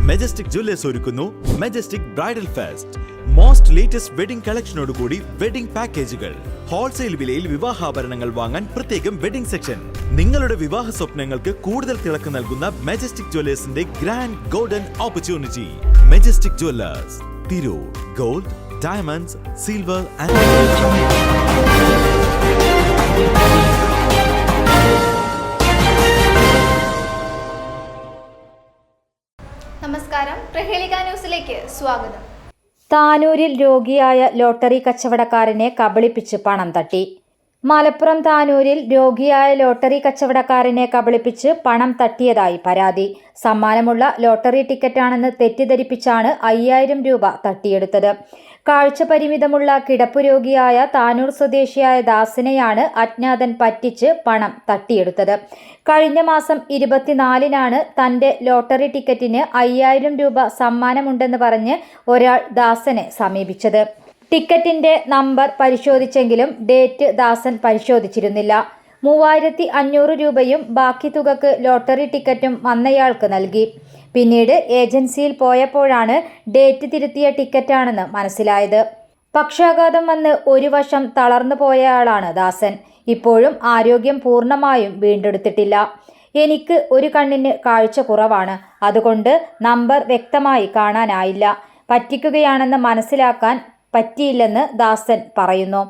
Majestic Jewellers ഒരുക്കുന്നു Majestic bridal fest. Most latest wedding കളക്ഷനോടുകൂടി wedding പാക്കേജുകൾ. ഹോൾസെയിൽ വിലയിൽ വിവാഹാഭരണങ്ങൾ വാങ്ങാൻ പ്രത്യേകം വെഡിംഗ് സെക്ഷൻ. നിങ്ങളുടെ വിവാഹ സ്വപ്നങ്ങൾക്ക് കൂടുതൽ തിളക്കം നൽകുന്ന മെജസ്റ്റിക് ജ്വല്ലേഴ്സിന്റെ grand golden opportunity. Majestic Jewellers, Tirur. Gold, diamonds, silver and നമസ്കാരം, പ്രഹേളിക ന്യൂസിലേക്ക് സ്വാഗതം. താനൂരിൽ രോഗിയായ ലോട്ടറി കച്ചവടക്കാരനെ കബളിപ്പിച്ച് പണം തട്ടി. മലപ്പുറം താനൂരിൽ രോഗിയായ ലോട്ടറി കച്ചവടക്കാരനെ കബളിപ്പിച്ച് പണം തട്ടിയതായി പരാതി. സമ്മാനമുള്ള ലോട്ടറി ടിക്കറ്റാണെന്ന് തെറ്റിദ്ധരിപ്പിച്ചാണ് 5000 രൂപ തട്ടിയെടുത്തത്. കാഴ്ച പരിമിതമുള്ള കിടപ്പുരോഗിയായ താനൂർ സ്വദേശിയായ ദാസിനെയാണ് അജ്ഞാതൻ പറ്റിച്ച് പണം തട്ടിയെടുത്തത്. കഴിഞ്ഞ മാസം 24-നാണ് തന്റെ ലോട്ടറി ടിക്കറ്റിന് 5000 രൂപ സമ്മാനമുണ്ടെന്ന് പറഞ്ഞ് ഒരാൾ ദാസനെ സമീപിച്ചത്. ടിക്കറ്റിന്റെ നമ്പർ പരിശോധിച്ചെങ്കിലും ഡേറ്റ് ദാസൻ പരിശോധിച്ചിരുന്നില്ല. 3500 രൂപയും ബാക്കി തുകക്ക് ലോട്ടറി ടിക്കറ്റും വന്നയാൾക്ക് നൽകി. പിന്നീട് ഏജൻസിയിൽ പോയപ്പോഴാണ് ഡേറ്റ് തിരുത്തിയ ടിക്കറ്റാണെന്ന് മനസ്സിലായത്. പക്ഷാഘാതം വന്ന് ഒരു വശം തളർന്നു പോയയാളാണ് ദാസൻ. ഇപ്പോഴും ആരോഗ്യം പൂർണ്ണമായും വീണ്ടെടുത്തിട്ടില്ല. എനിക്ക് ഒരു കണ്ണിന് കാഴ്ച കുറവാണ്, അതുകൊണ്ട് നമ്പർ വ്യക്തമായി കാണാനായില്ല. പറ്റിക്കുകയാണെന്ന് മനസ്സിലാക്കാൻ പറ്റിയില്ലെന്ന് ദാസൻ പറയുന്നു.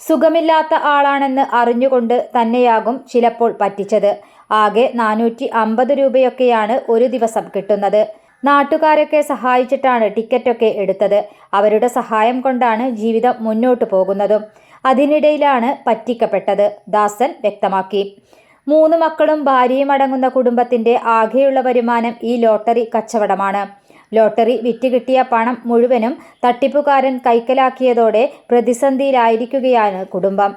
സുഖമില്ലാത്ത ആളാണെന്ന് അറിഞ്ഞുകൊണ്ട് തന്നെയാകും ചിലപ്പോൾ പറ്റിച്ചത്. ആകെ 450 രൂപയൊക്കെയാണ് ഒരു ദിവസം കിട്ടുന്നത്. നാട്ടുകാരൊക്കെ സഹായിച്ചിട്ടാണ് ടിക്കറ്റൊക്കെ എടുത്തത്. അവരുടെ സഹായം കൊണ്ടാണ് ജീവിതം മുന്നോട്ടു പോകുന്നതും. അതിനിടയിലാണ് പറ്റിക്കപ്പെട്ടത്, ദാസൻ വ്യക്തമാക്കി. 3 മക്കളും ഭാര്യയും അടങ്ങുന്ന കുടുംബത്തിന്റെ ആകെയുള്ള വരുമാനം ഈ ലോട്ടറി കച്ചവടമാണ്. ലോട്ടറി വിറ്റ് കിട്ടിയ പണം മുഴുവനും തട്ടിപ്പുകാരൻ കൈക്കലാക്കിയതോടെ പ്രതിസന്ധിയിലായിരിക്കുകയാണ് കുടുംബം.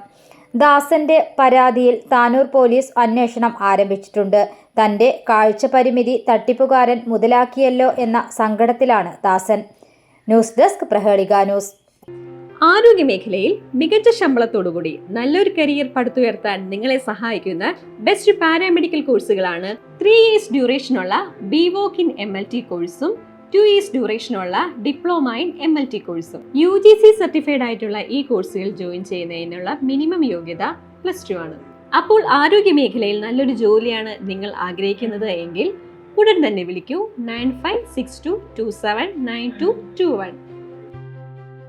ദാസന്റെ പരാതിയിൽ താനൂർ പോലീസ് അന്വേഷണം ആരംഭിച്ചിട്ടുണ്ട്. തന്റെ കാഴ്ച പരിമിതി തട്ടിപ്പുകാരൻ മുതലാക്കിയല്ലോ എന്ന സങ്കടത്തിലാണ് Dasan. News desk, Prahelika news. ആരോഗ്യമേഖലയിൽ മികച്ച ശമ്പളത്തോടുകൂടി നല്ലൊരു കരിയർ പടുത്തുയർത്താൻ നിങ്ങളെ സഹായിക്കുന്ന ബെസ്റ്റ് പാരാമെഡിക്കൽ കോഴ്സുകളാണ് 3 years ഡ്യൂറേഷനുള്ള BVOC in MLT കോഴ്സും 2 years ഡ്യൂറേഷനുള്ള ഡിപ്ലോമ ഇൻ MLT കോഴ്സും. UGC സർട്ടിഫൈഡ് ആയിട്ടുള്ള ഈ കോഴ്സുകൾ ജോയിൻ ചെയ്യുന്നതിനുള്ള മിനിമം യോഗ്യത +2 ആണ്. അപ്പോൾ ആരോഗ്യമേഖലയിൽ നല്ലൊരു ജോലിയാണ് നിങ്ങൾ ആഗ്രഹിക്കുന്നത് എങ്കിൽ ഉടൻ തന്നെ വിളിക്കൂ 9562279221.